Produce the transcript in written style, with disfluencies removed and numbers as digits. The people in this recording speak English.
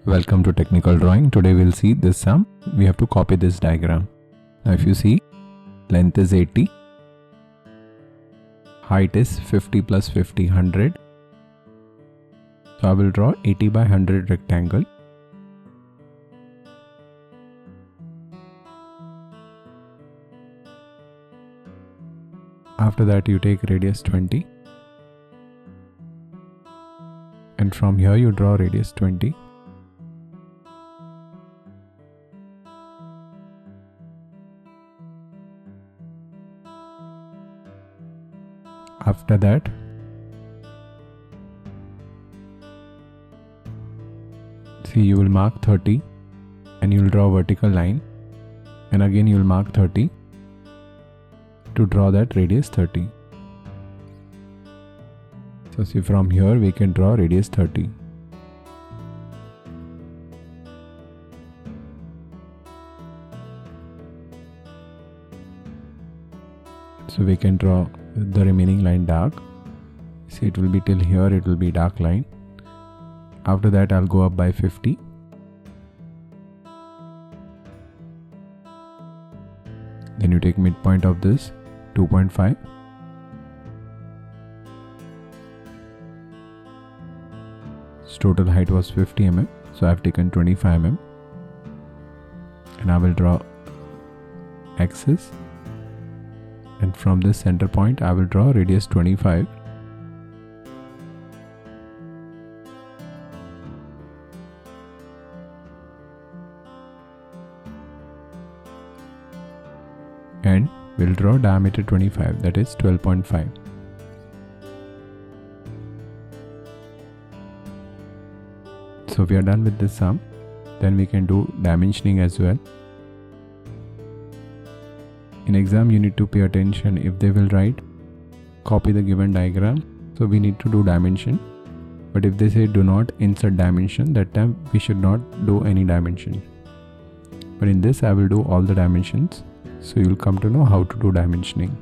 Welcome to Technical Drawing. Today we'll see this sum. We have to copy this diagram. Now if you see, length is 80, height is 50 plus 50, 100. So I will draw 80 by 100 rectangle. After that you take radius 20. And from here you draw radius 20. After that, see, you will mark 30 and you will draw a vertical line, and again you will mark 30 to draw that radius 30. So see, from here we can draw radius 30. So we can draw the remaining line dark. See, it will be till here, it will be dark line. After that I'll go up by 50. Then you take midpoint of this, 2.5. Total height was 50 mm, so I have taken 25 mm. And I will draw axis. And from this center point I will draw radius 25. And we'll draw diameter 25, that is 12.5. So we are done with this sum. Then we can do dimensioning as well. In exam you need to pay attention. If they will write copy the given diagram, so we need to do dimension. But if they say do not insert dimension, that time we should not do any dimension. But in this I will do all the dimensions, so you will come to know how to do dimensioning.